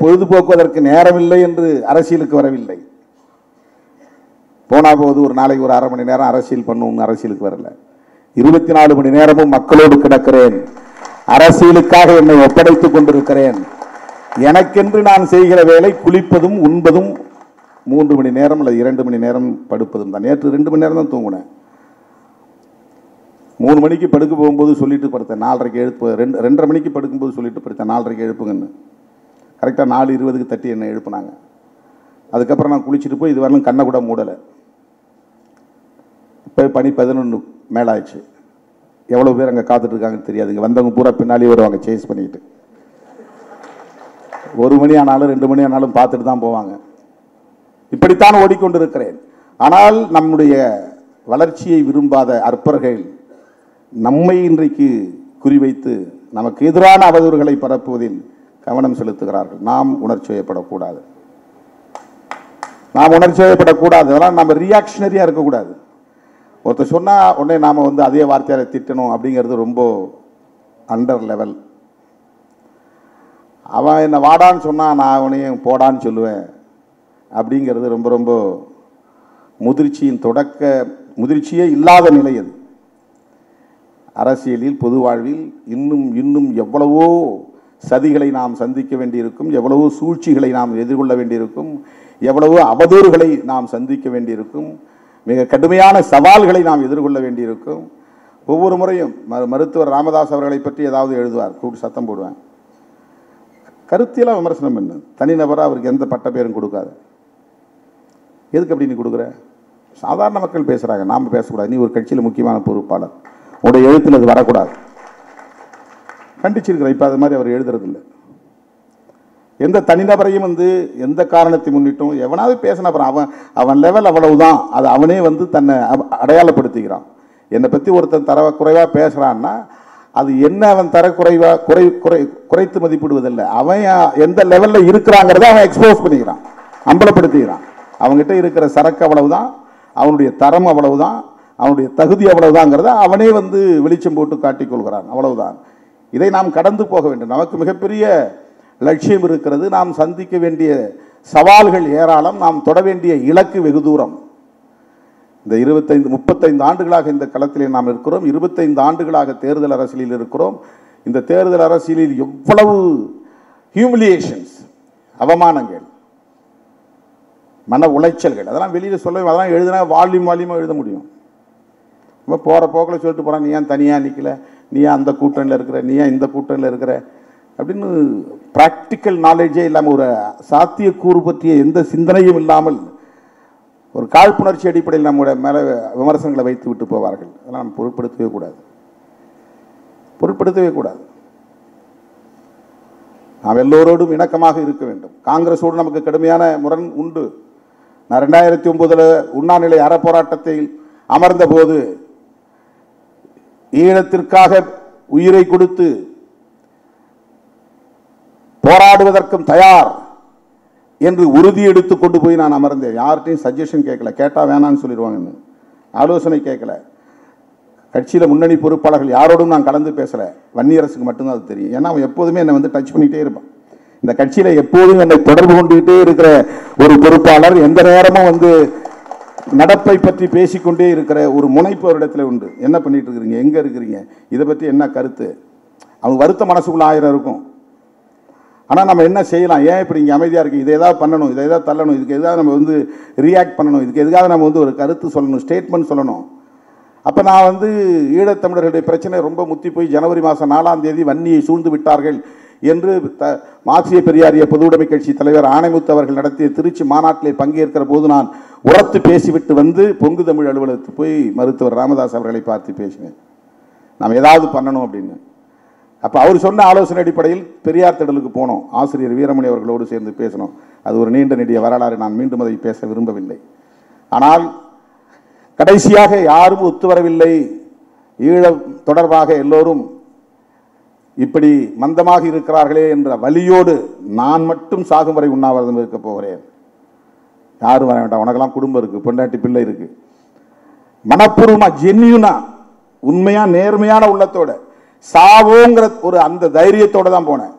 Speaker 1: பொழுதுபோக்குவதற்கு நேரமில்லை என்று அரசியலுக்கு வரவில்லை. போனா போது ஒரு நாளைக்கு ஒரு அரை மணி நேரம் அரசியல் பண்ணும், அரசியலுக்கு வரல. 24 மணி நேரமும் மக்களோடு கிடக்கிறேன். அரசியலுக்காக என்னை ஒப்படைத்துக் கொண்டிருக்கிறேன். எனக்கென்று நான் செய்கிற வேலை குளிப்பதும் உண்பதும் 3 மணி நேரம் அல்லது 2 மணி நேரம் படுப்பதும் தான். நேற்று 2 மணி நேரம் தான் தூங்கினேன். 3 மணிக்கு படுக்க போகும்போது சொல்லிட்டு படுத்தேன் 4:30க்கு எழுப்பு, 2:30 மணிக்கு படுக்கும்போது சொல்லிட்டு படுத்தேன் 4:30க்கு எழுப்புங்கன்னு. கரெக்டாக 4:20க்கு தட்டி என்னை எழுப்புனாங்க. அதுக்கப்புறம் நான் குளிச்சுட்டு போய் இதுவரையிலும் கண்ணை கூட மூடலை. இப்போ பணி 11 மேலாயிடுச்சு. எவ்வளோ பேர் அங்கே காத்துட்டு இருக்காங்கன்னு தெரியாது. இங்கே வந்தவங்க பூரா பின்னாலே வருவாங்க சேஸ் பண்ணிட்டு. 1 மணி ஆனாலும் 2 மணி ஆனாலும் பார்த்துட்டு தான் போவாங்க. இப்படித்தான் ஓடிக்கொண்டிருக்கிறேன். ஆனால் நம்முடைய வளர்ச்சியை விரும்பாத அற்பர்கள் நம்மை இன்றைக்கு குறிவைத்து நமக்கு எதிரான அவதூறுகளை பரப்புவதில் கவனம் செலுத்துகிறார்கள். நாம் உணர்ச்சி வயப்படக்கூடாது, அதெல்லாம் நம்ம ரியாக்ஷனரியாக இருக்கக்கூடாது. ஒருத்தர் சொன்னால் உடனே நாம் அதே வார்த்தையால் திட்டணும் அப்படிங்கிறது ரொம்ப அண்டர் லெவல். அவன் என்னை வாடான்னு சொன்னால் நான் அவனையும் போடான்னு சொல்லுவேன் அப்படிங்கிறது ரொம்ப ரொம்ப முதிர்ச்சியே இல்லாத நிலை அது. அரசியலில் பொது வாழ்வில் இன்னும் எவ்வளவோ சதிகளை நாம் சந்திக்க வேண்டியிருக்கும், எவ்வளவோ சூழ்ச்சிகளை நாம் எதிர்கொள்ள வேண்டியிருக்கும், எவ்வளவோ அவதூறுகளை நாம் சந்திக்க வேண்டியிருக்கும், மிக கடுமையான சவால்களை நாம் எதிர்கொள்ள வேண்டியிருக்கும். ஒவ்வொரு முறையும் மருத்துவர் ராமதாஸ் அவர்களை பற்றி ஏதாவது எழுதுவார், கூட்டு சத்தம் போடுவேன். கருத்தியெல்லாம் விமர்சனம் பண்ணு, தனிநபராக அவருக்கு எந்த பட்ட பேரும் கொடுக்காது. எதுக்கு அப்படி நீ கொடுக்குற? சாதாரண மக்கள் பேசுகிறாங்க, நாம் பேசக்கூடாது. நீ ஒரு கட்சியில் முக்கியமான பொறுப்பாளர், உடைய எழுத்தில் அது வரக்கூடாது. கண்டிச்சிருக்கிற. இப்போ அது மாதிரி அவர் எழுதுறதில்லை. எந்த தனிநபரையும் எந்த காரணத்தை முன்னிட்டும் எவனாவது பேசின அப்புறம் அவன் லெவல் அவ்வளவுதான், அது அவனே தன்னை அடையாளப்படுத்திக்கிறான். என்னை பற்றி ஒருத்தன் குறைவாக பேசுகிறான்னா அது என்ன அவன் குறைத்து மதிப்பிடுவதில்லை, அவன் எந்த லெவலில் இருக்கிறாங்கிறத அவன் எக்ஸ்போஸ் பண்ணிக்கிறான், அம்பலப்படுத்திக்கிறான். அவங்ககிட்ட இருக்கிற சரக்கு அவ்வளவுதான், அவனுடைய தரம் அவ்வளவுதான், அவனுடைய தகுதி அவ்வளவுதாங்கிறத அவனே வெளிச்சம் போட்டு காட்டிக்கொள்கிறான், அவ்வளவுதான். இதை நாம் கடந்து போக வேண்டும். நமக்கு மிகப்பெரிய லட்சியம் இருக்கிறது. நாம் சந்திக்க வேண்டிய சவால்கள் ஏராளம், நாம் தொட வேண்டிய இலக்கு வெகு தூரம். இந்த 35 ஆண்டுகளாக இந்த களத்திலே நாம் இருக்கிறோம். 25 ஆண்டுகளாக தேர்தல் அரசியலில் இருக்கிறோம். இந்த தேர்தல் அரசியலில் எவ்வளவு ஹியூமிலியேஷன்ஸ், அவமானங்கள், மன உளைச்சல்கள், அதெல்லாம் வெளியில் சொல்ல, அதெல்லாம் எழுதினா வால்யூமாக எழுத முடியும். இப்போ போகிற போக்கில் சொல்லிட்டு போகிறான், நீ ஏன் தனியாக நிற்கல, நீ ஏன் அந்த கூட்டணியில் இருக்கிற, நீ ஏன் இந்த கூட்டணியில் இருக்கிற அப்படின்னு ப்ராக்டிக்கல் நாலேஜே இல்லாமல், ஒரு சாத்தியக்கூறு பற்றிய எந்த சிந்தனையும் இல்லாமல் ஒரு காழ்ப்புணர்ச்சி அடிப்படையில் நம்முடைய மேலே விமர்சனங்களை வைத்து விட்டு போவார்கள். அதெல்லாம் நம்ம பொருட்படுத்தவே கூடாது. நாம் எல்லோரோடும் இணக்கமாக இருக்க வேண்டும். காங்கிரஸோடு நமக்கு கடுமையான முரண் உண்டு. நான் 2009 உண்ணாநிலை அறப்போராட்டத்தில் அமர்ந்த போது ஈழத்திற்காக உயிரை கொடுத்து போராடுவதற்கும் தயார் என்று உறுதி எடுத்து கொண்டு போய் நான் அமர்ந்தேன். யார்கிட்டையும் சஜஷன் கேட்கல, கேட்டா வேணான்னு சொல்லிடுவாங்கன்னு ஆலோசனை கேட்கல. கட்சியில் முன்னணி பொறுப்பாளர்கள் யாரோடும் நான் கலந்து பேசல. வன்னியரசுக்கு மட்டும்தான் அது தெரியும். ஏன்னா அவன் எப்போதுமே என்னை வந்து டச் பண்ணிட்டே இருப்பான். இந்த கட்சியில் எப்போதும் என்னை தொடர்பு கொண்டுகிட்டே இருக்கிற ஒரு பொறுப்பாளர், எந்த நேரமும் வந்து நடப்பை பற்றி பேசிக்கொண்டே இருக்கிற ஒரு முனைப்பு ஒரு இடத்துல உண்டு. என்ன பண்ணிட்டு இருக்கிறீங்க, எங்க இருக்கிறீங்க, இதை பற்றி என்ன கருத்து, அவங்க வருத்த மனசுக்குள்ள 1000 இருக்கும். ஆனால் நம்ம என்ன செய்யலாம், ஏன் இப்படி இங்கே அமைதியாக இருக்குது, இதை ஏதாவது பண்ணணும், இதை ஏதாவது தள்ளணும், இதுக்கு எதாவது நம்ம வந்து ரியாக்ட் பண்ணணும், இதுக்கு எதுக்காக நம்ம வந்து ஒரு கருத்து சொல்லணும், ஸ்டேட்மெண்ட் சொல்லணும். அப்போ நான் வந்து ஈழத்தமிழர்களுடைய பிரச்சனை ரொம்ப முத்தி போய் ஜனவரி மாதம் 4ஆம் தேதி வன்னியை சூழ்ந்து விட்டார்கள் என்று மார்க்சிய பெரியாரிய பொதுவுடைமை கட்சி தலைவர் ஆணைமுத்து அவர்கள் நடத்திய திருச்சி மாநாட்டிலே பங்கேற்கிற போது நான் உரத்து பேசிவிட்டு வந்து பொங்கு தமிழ் அலுவலகத்துக்கு போய் மருத்துவர் ராமதாஸ் அவர்களை பார்த்து பேசினேன், நாம் ஏதாவது பண்ணணும் அப்படின்னு. அப்போ அவர் சொன்ன ஆலோசனை அடிப்படையில் பெரியார் திடலுக்கு போனோம். ஆசிரியர் வீரமணி அவர்களோடு சேர்ந்து பேசணும். அது ஒரு நீண்ட நெடிய வரலாறு, நான் மீண்டும் அதை பேச விரும்பவில்லை. ஆனால் கடைசியாக யாரும் ஒத்துவரவில்லை. ஈழம் தொடர்பாக எல்லோரும் இப்படி மந்தமாக இருக்கிறார்களே என்ற வலியோடு நான் மட்டும் சாகும் வரை உண்ணாவிரதம் இருக்க போகிறேன். யாரும் வர வேண்டாம், உனக்கெல்லாம் குடும்பம் இருக்கு, பொண்டாட்டி பிள்ளை இருக்கு. மனப்பூர்வமா, ஜென்யூனா, உண்மையா நேர்மையான உள்ளத்தோட சாவோங்கிற ஒரு அந்த தைரியத்தோட தான் போனேன்.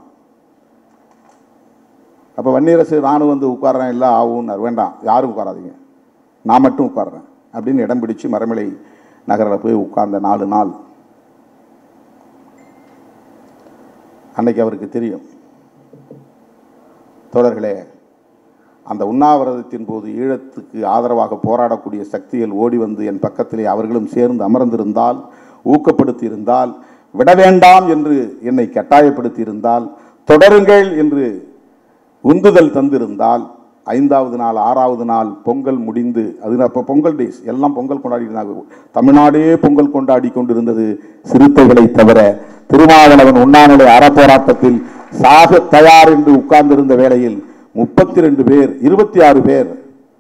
Speaker 1: அப்ப வன்னியரசு நானும் வந்து உட்கார்றேன், இல்லை ஆகும்னார். வேண்டாம், யாரும் உட்காராதீங்க, நான் மட்டும் உட்கார்றேன் அப்படின்னு இடம் பிடிச்சு மரமலை நகரில் போய் உட்கார்ந்த 4 நாள். அன்னைக்கு அவருக்கு தெரியும், தோழர்களே, அந்த உண்ணாவிரதத்தின் போது ஈழத்துக்கு ஆதரவாக போராடக்கூடிய சக்திகள் ஓடி வந்து என் பக்கத்திலே அவர்களும் சேர்ந்து அமர்ந்திருந்தால், ஊக்கப்படுத்தி இருந்தால், விட வேண்டாம் என்று என்னை கட்டாயப்படுத்தி இருந்தால், தொடருங்கள் என்று உந்துதல் தந்திருந்தால், 5வது நாள் 6வது நாள் பொங்கல் முடிந்து, அது அப்போ பொங்கல் டேஸ், எல்லாம் பொங்கல் கொண்டாடி இருந்தாங்க. தமிழ்நாடே பொங்கல் கொண்டாடி கொண்டிருந்தது. சிறுத்தைகளை தவிர திருமாவளவன் உண்ணாநிலை அறப்போராட்டத்தில் சாக தயார் என்று உட்கார்ந்திருந்த வேளையில் 32 பேர் 26 பேர்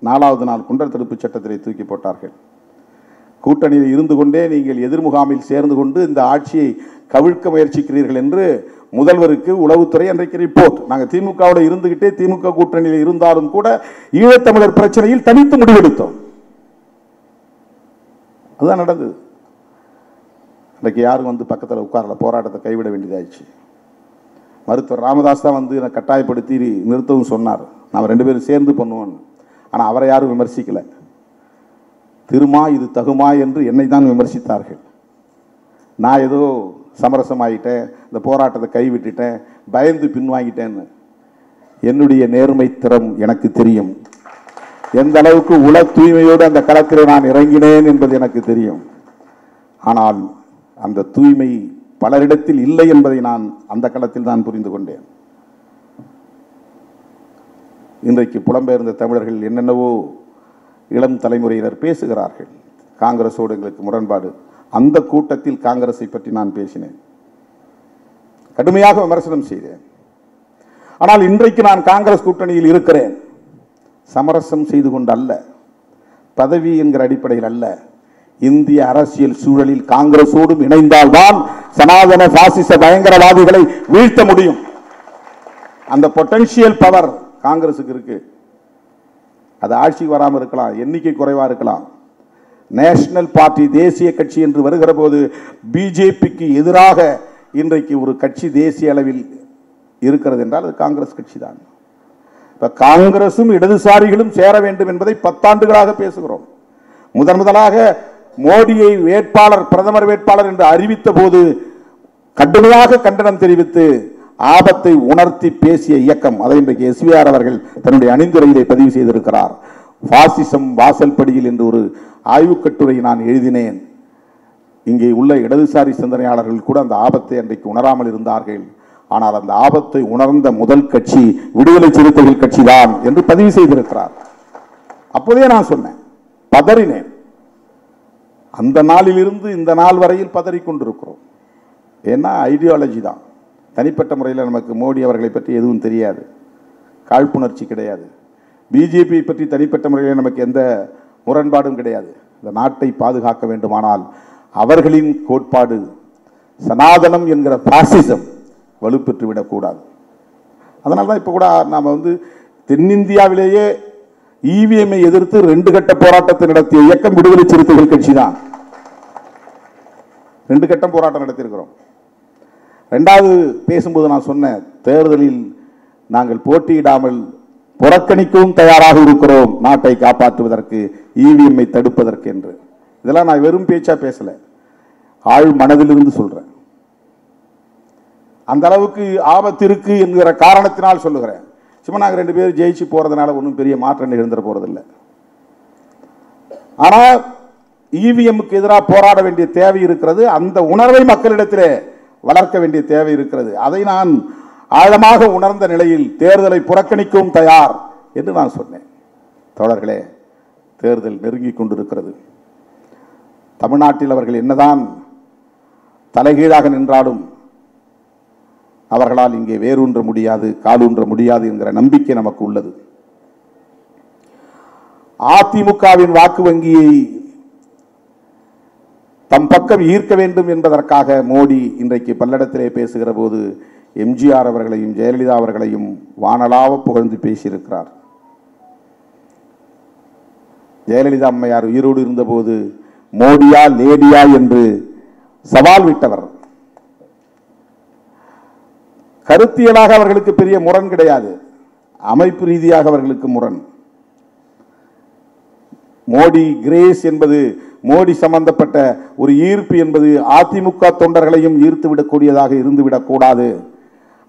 Speaker 1: 4வது நாள் குண்டர் தடுப்பு சட்டத்திலே தூக்கி போட்டார்கள். கூட்டணியில் இருந்து கொண்டே நீங்கள் எதிர்முகாமில் சேர்ந்து கொண்டு இந்த ஆட்சியை கவிழ்க்க முயற்சிக்கிறீர்கள் என்று முதல்வருக்கு உளவுத்துறை அன்றைக்கு ரிப்போர்ட். நாங்கள் திமுகவோட இருந்துகிட்டே திமுக கூட்டணியில் இருந்தாலும் கூட ஈழத்தமிழர் பிரச்சனையில் தனித்து முடிவெடுத்தோம். அதுதான் நடந்தது. அன்றைக்கு யாரும் வந்து பக்கத்தில் உட்காரல, போராட்டத்தை கைவிட வேண்டியதாச்சு. மருத்துவர் ராமதாஸ் தான் வந்து என்னை கட்டாயப்படுத்தி நிறுத்தவும் சொன்னார். நாம் 2 பேரும் சேர்ந்து பண்ணுவோன்னு. ஆனால் அவரை யாரும் விமர்சிக்கல. திருமா இது தகுமா என்று என்னை தான் விமர்சித்தார்கள். நான் ஏதோ சமரசமாயிட்டேன், இந்த போராட்டத்தை கைவிட்டுட்டேன், பயந்து பின்வாங்கிட்டேன்னு. என்னுடைய நேர்மை திறம் எனக்கு தெரியும். எந்த அளவுக்கு உள தூய்மையோடு அந்த களத்தில் நான் இறங்கினேன் என்பது எனக்கு தெரியும். ஆனால் அந்த தூய்மை பலரிடத்தில் இல்லை என்பதை நான் அந்த களத்தில் தான் புரிந்து கொண்டேன். இன்றைக்கு புலம்பெயர்ந்த தமிழர்கள் என்னென்னவோ இளம் தலைமுறையினர் பேசுகிறார்கள். காங்கிரஸோடு எங்களுக்கு முரண்பாடு. அந்த கூட்டத்தில் காங்கிரஸை பற்றி நான் பேசினேன், கடுமையாக விமர்சனம் செய்தேன். ஆனால் இன்றைக்கு நான் காங்கிரஸ் கூட்டணியில் இருக்கிறேன். சமரசம் செய்து கொண்டு அல்ல, பதவி என்கிற அடிப்படையில் அல்ல. இந்திய அரசியல் சூழலில் காங்கிரஸோடும் இணைந்தால்தான் சனாதன பாசிச பயங்கரவாதிகளை வீழ்த்த முடியும். அந்த பொட்டன்ஷியல் பவர் காங்கிரஸுக்கு இருக்கு. அது ஆட்சிக்கு வராமல் இருக்கலாம், எண்ணிக்கை குறைவா இருக்கலாம். நேஷனல் பார்ட்டி தேசிய கட்சி என்று வருகிற போது பிஜேபிக்கு எதிராக இன்றைக்கு ஒரு கட்சி தேசிய அளவில் இருக்கிறது என்றால் அது காங்கிரஸ் கட்சி தான். இப்ப காங்கிரசும் இடதுசாரிகளும் சேர வேண்டும் என்பதை 10 ஆண்டுகளாக பேசுகிறோம். முதலாக மோடியை வேட்பாளர், பிரதமர் வேட்பாளர் என்று அறிவித்த போது கடுமையாக கண்டனம் தெரிவித்து ஆபத்தை உணர்த்தி பேசிய இயக்கம். அதை இன்றைக்கு எஸ்விஆர் அவர்கள் தன்னுடைய அணிந்துரையிலே பதிவு செய்திருக்கிறார். பாசிசம் வாசல்படியில் என்று ஒரு ஆய்வுக் கட்டுரை நான் எழுதினேன். இங்கே உள்ள இடதுசாரி சிந்தனையாளர்கள் கூட அந்த ஆபத்தை அன்றைக்கு உணராமல் இருந்தார்கள். ஆனால் அந்த ஆபத்தை உணர்ந்த முதல் கட்சி விடுதலை சிறுத்தைகள் கட்சி தான் என்று பதிவு செய்திருக்கிறார். அப்போதே நான் சொன்னேன், பதறினேன். அந்த நாளிலிருந்து இந்த நாள் வரையில் பதறிக்கொண்டிருக்கிறோம். ஏன்னா ஐடியாலஜி தான். தனிப்பட்ட முறையில் நமக்கு மோடி அவர்களை பற்றி எதுவும் தெரியாது, காழ்ப்புணர்ச்சி கிடையாது. பிஜேபி பற்றி தனிப்பட்ட முறையில் நமக்கு எந்த முரண்பாடும் கிடையாது. இந்த நாட்டை பாதுகாக்க வேண்டுமானால் அவர்களின் கோட்பாடு சனாதனம் என்கிற பாசிசம் வலுப்பெற்று விடக்கூடாது. அதனால தான் இப்போ கூட நாம் தென்னிந்தியாவிலேயே இவிஎம்ஐ எதிர்த்து 2 கட்ட போராட்டத்தை நடத்திய இயக்கம் விடுதலை சிறுத்தைகள் கட்சி தான். 2 கட்டம் போராட்டம் நடத்தியிருக்கிறோம். 2வது பேசும்போது நான் சொன்னேன், தேர்தலில் நாங்கள் போட்டியிடாமல் புறக்கணிக்கவும் தயாராக இருக்கிறோம் நாட்டை காப்பாற்றுவதற்கு, இவிஎம்ஐ தடுப்பதற்கு என்று. இதெல்லாம் நான் வெறும் பேச்சா பேசல, ஆழ் மனதிலிருந்து சொல்றேன். அந்த அளவுக்கு ஆபத்து இருக்கு என்கிற காரணத்தினால் சொல்லுகிறேன். சும்மா நாங்கள் 2 பேரும் ஜெயிச்சு போறதுனால ஒன்றும் பெரிய மாற்றம் நிகழ்ந்துட போறதில்லை. ஆனால் இவிஎம்முக்கு எதிராக போராட வேண்டிய தேவை இருக்கிறது. அந்த உணர்வை மக்களிடத்திலே வளர்க்க வேண்டிய தேவை இருக்கிறது. அதை நான் ஆழமாக உணர்ந்த நிலையில் தேர்தலை புறக்கணிக்கவும் தயார் என்று நான் சொன்னேன். தோழர்களே, தேர்தல் நெருங்கிக் கொண்டிருக்கிறது. தமிழ்நாட்டில் அவர்கள் என்னதான் தலைகீழாக நின்றாலும் அவர்களால் இங்கே வேரூன்ற முடியாது, காலூன்ற முடியாது என்கிற நம்பிக்கை நமக்கு உள்ளது. அதிமுகவின் வாக்கு வங்கியை தம் பக்கம் ஈர்க்க வேண்டும் என்பதற்காக மோடி இன்றைக்கு பல்லடத்திலே பேசுகிற போது எம்ஜிஆர் அவர்களையும் ஜெயலலிதா அவர்களையும் வானளாவ புகழ்ந்து பேசியிருக்கிறார். ஜெயலலிதா அம்மையார் உயிரோடு இருந்தபோது மோடியா லேடியா என்று சவால் விட்டவர். கருத்தியலாக அவர்களுக்கு பெரிய முரண் கிடையாது, அமைப்பு ரீதியாக அவர்களுக்கு முரண். மோடி கிரேஸ் என்பது, மோடி சம்பந்தப்பட்ட ஒரு ஈர்ப்பு என்பது அதிமுக தொண்டர்களையும் ஈர்த்து விடக்கூடியதாக இருந்துவிடக் கூடாது.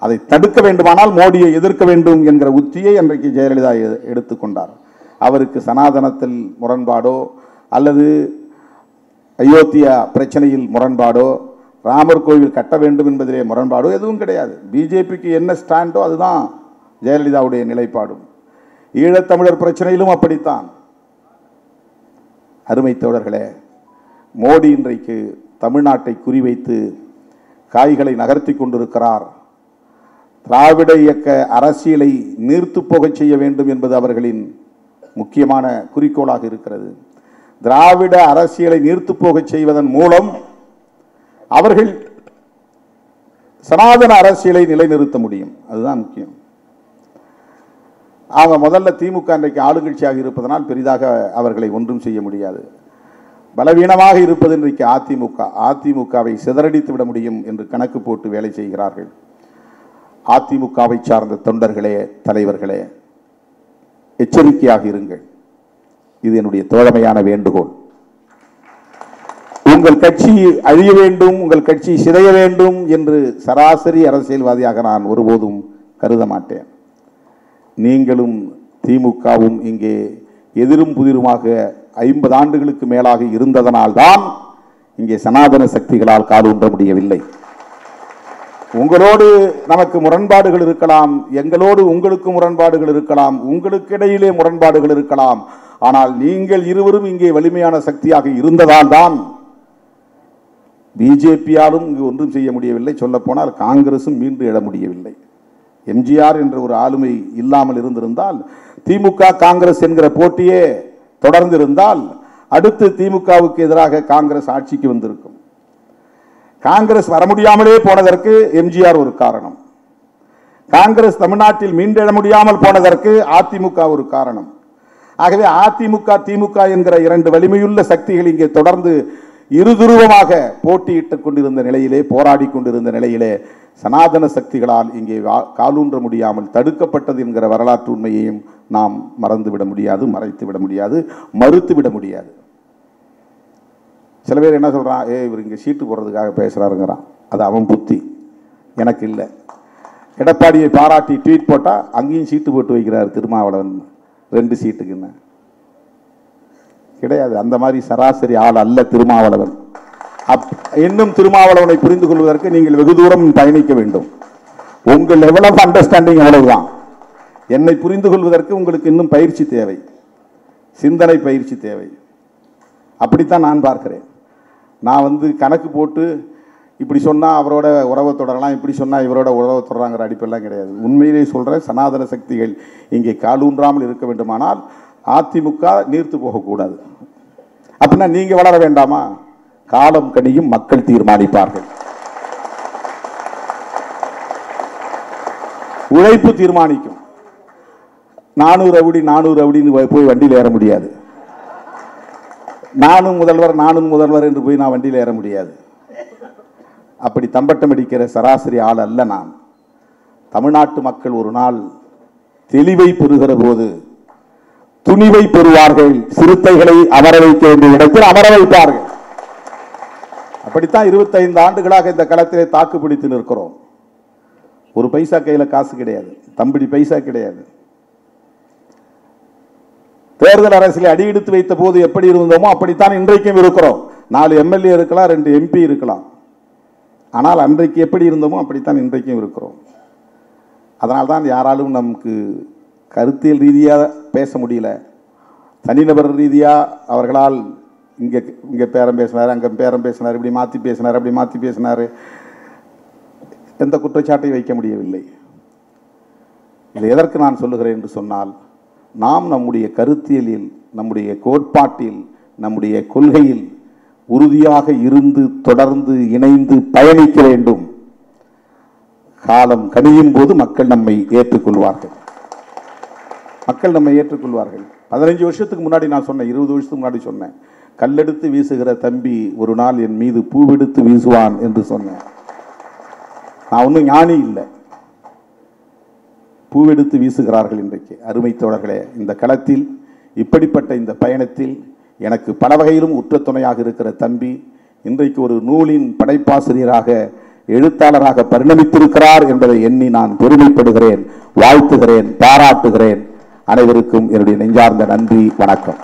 Speaker 1: அதை தடுக்க வேண்டுமானால் மோடியை எதிர்க்க வேண்டும் என்கிற உத்தியை அன்றைக்கு ஜெயலலிதா எடுத்துக்கொண்டார். அவருக்கு சனாதனத்தில் முரண்பாடோ அல்லது அயோத்தியா பிரச்சனையில் முரண்பாடோ ராமர் கோவில் கட்ட வேண்டும் என்பதிலே முரண்பாடோ எதுவும் கிடையாது. பிஜேபிக்கு என்ன ஸ்டாண்டோ அதுதான் ஜெயலலிதாவுடைய நிலைப்பாடும். ஈழத்தமிழர் பிரச்சனையிலும் அப்படித்தான். அருமை தோழர்களே, மோடி இன்றைக்கு தமிழ்நாட்டை குறிவைத்து காய்களை நகர்த்தி கொண்டிருக்கிறார். திராவிட இயக்க அரசியலை நீர்த்து போகச் செய்ய வேண்டும் என்பது அவர்களின் முக்கியமான குறிக்கோளாக இருக்கிறது. திராவிட அரசியலை நீர்த்து போகச் செய்வதன் மூலம் அவர்கள் சனாதன அரசியலை நிலைநிறுத்த முடியும். அதுதான் முக்கியம். அவங்க முதல்ல திமுக இன்றைக்கு ஆளுங்கட்சியாக இருப்பதனால் பெரிதாக அவர்களை ஒன்றும் செய்ய முடியாது. பலவீனமாக இருப்பது இன்றைக்கு அதிமுக. அதிமுகவை சிதறடித்து விட முடியும் என்று கணக்கு போட்டு வேலை செய்கிறார்கள். அதிமுகவை சார்ந்த தொண்டர்களே, தலைவர்களே, எச்சரிக்கையாக இருங்கள். இது என்னுடைய தோழமையான வேண்டுகோள். உங்கள் கட்சி அழிய வேண்டும், உங்கள் கட்சி சிதைய வேண்டும் என்று சராசரி அரசியல்வாதியாக நான் ஒருபோதும் கருத மாட்டேன். நீங்களும் திமுகவும் இங்கே எதிரும் புதிருமாக 50 ஆண்டுகளுக்கு மேலாக இருந்ததனால்தான் இங்கே சனாதன சக்திகளால் காலூன்ற முடியவில்லை. உங்களோடு நமக்கு முரண்பாடுகள் இருக்கலாம், எங்களோடு உங்களுக்கு முரண்பாடுகள் இருக்கலாம், உங்களுக்கு இடையிலே முரண்பாடுகள் இருக்கலாம். ஆனால் நீங்கள் இருவரும் இங்கே வலிமையான சக்தியாக இருந்ததால் தான் பிஜேபியாலும் இங்கு ஒன்றும் செய்ய முடியவில்லை. சொல்ல போனால் காங்கிரசும் மீண்டு எழ முடியவில்லை. எம்ஜிஆர் என்ற ஒரு ஆளுமை இல்லாமல் இருந்திருந்தால், திமுக காங்கிரஸ் என்கிற போட்டியே தொடர்ந்திருந்தால் அடுத்து திமுகவுக்கு எதிராக காங்கிரஸ் ஆட்சிக்கு வந்திருக்கும். காங்கிரஸ் வர முடியாமலே போனதற்கு எம்ஜிஆர் ஒரு காரணம். காங்கிரஸ் தமிழ்நாட்டில் மீண்டெழ முடியாமல் போனதற்கு அதிமுக ஒரு காரணம். ஆகவே அதிமுக திமுக என்கிற 2 வலிமையுள்ள சக்திகள் இங்கே தொடர்ந்து இருதுருவமாக போட்டியிட்டுக் கொண்டிருந்த நிலையிலே, போராடி கொண்டிருந்த நிலையிலே சனாதன சக்திகளால் இங்கே காலூன்ற முடியாமல் தடுக்கப்பட்டது என்கிற வரலாற்று உண்மையையும் நாம் மறந்துவிட முடியாது, மறைத்துவிட முடியாது, மறுத்துவிட முடியாது. சில பேர் என்ன சொல்றான், இவர் இங்கே சீட்டு போடுறதுக்காக பேசுறாருங்கிறான். அது அவன் புத்தி, எனக்கு இல்லை. எடப்பாடியை பாராட்டி ட்வீட் போட்டால் அங்கேயும் சீட்டு போட்டு வைக்கிறார் திருமாவளவன் 2 சீட்டுக்குன்னு. கிடையாது, அந்த மாதிரி சராசரி ஆள் அல்ல திருமாவளவன். இன்னும் திருமாவளவனை புரிந்து கொள்வதற்கு நீங்கள் வெகு தூரம் பயணிக்க வேண்டும். உங்கள் லெவல் ஆஃப் அண்டர்ஸ்டாண்டிங் அவ்வளவுதான். என்னை புரிந்து கொள்வதற்கு உங்களுக்கு இன்னும் பயிற்சி தேவை, சிந்தனை பயிற்சி தேவை. அப்படித்தான் நான் பார்க்கிறேன். நான் கணக்கு போட்டு இப்படி சொன்னால் அவரோட உறவை தொடரலாம், இப்படி சொன்னால் இவரோட உறவை தொடராங்கிற அடிப்பெல்லாம் கிடையாது. உண்மையிலே சொல்கிறேன், சனாதன சக்திகள் இங்கே காலூன்றாமல் இருக்க வேண்டுமானால் அதிமுக நீர்த்து போகக்கூடாது. அப்படின்னா நீங்க வளர வேண்டாமா? காலம் கனியும், மக்கள் தீர்மானிப்பார்கள். உழைப்பு தீர்மானிக்கும். 400 அப்படின்னு போய் வண்டியில் ஏற முடியாது. நானும் முதல்வர் என்று போய் நான் வண்டியில் ஏற முடியாது. அப்படி தம்பட்டம் அடிக்கிற சராசரி ஆள் அல்ல நான். தமிழ்நாட்டு மக்கள் ஒரு நாள் தெளிவை பெறுகிற போது துணிவை பெறுவார்கள். சிறுத்தைகளை அமர வைக்க வேண்டிய இடத்தில் அமர வைப்பார்கள். அப்படித்தான் 25 ஆண்டுகளாக இந்த களத்திலே தாக்கு பிடித்து நிற்கிறோம். ஒரு பைசா கையில காசு கிடையாது, தம்பிடி பைசா கிடையாது. தேர்தல் அரசியலை அடியெடுத்து வைத்த போது எப்படி இருந்தோமோ அப்படித்தான் இன்றைக்கும் இருக்கிறோம். 4 எம்எல்ஏ இருக்கலாம், 2 எம்பி இருக்கலாம். ஆனால் அன்றைக்கு எப்படி இருந்தோமோ அப்படித்தான் இன்றைக்கும் இருக்கிறோம். அதனால்தான் யாராலும் நமக்கு கருத்தியல் ரீதியாக பேச முடியல. தனிநபர் ரீதியாக அவர்களால் இங்கே பேரம் பேசினார், அங்கே பேரம் பேசினார், இப்படி மாற்றி பேசினார், அப்படி மாற்றி பேசினார், எந்த குற்றச்சாட்டை வைக்க முடியவில்லை. இதில் எதற்கு நான் சொல்லுகிறேன் என்று சொன்னால், நாம் நம்முடைய கருத்தியலில், நம்முடைய கோட்பாட்டில், நம்முடைய கொள்கையில் உறுதியாக இருந்து தொடர்ந்து இணைந்து பயணிக்க வேண்டும். காலம் கனியும் போது மக்கள் நம்மை ஏற்றுக்கொள்வார்கள். 15 வருஷத்துக்கு முன்னாடி நான் சொன்னேன், 20 வருஷத்துக்கு முன்னாடி சொன்னேன், கல்லெடுத்து வீசுகிற தம்பி ஒரு நாள் என் மீது பூவெடுத்து வீசுவான் என்று சொன்னேன். நான் ஒன்றும் ஞானி இல்லை. பூவெடுத்து வீசுகிறார்கள் இன்றைக்கு. அருமை தோழர்களே, இந்த களத்தில், இப்படிப்பட்ட இந்த பயணத்தில் எனக்கு பல வகையிலும் உற்ற துணையாக இருக்கிற தம்பி இன்றைக்கு ஒரு நூலின் படைப்பாசிரியராக, எழுத்தாளராக பரிணமித்திருக்கிறார் என்பதை எண்ணி நான் பெருமைப்படுகிறேன், வாழ்த்துகிறேன், பாராட்டுகிறேன். அனைவருக்கும் என்னுடைய நெஞ்சார்ந்த நன்றி, வணக்கம்.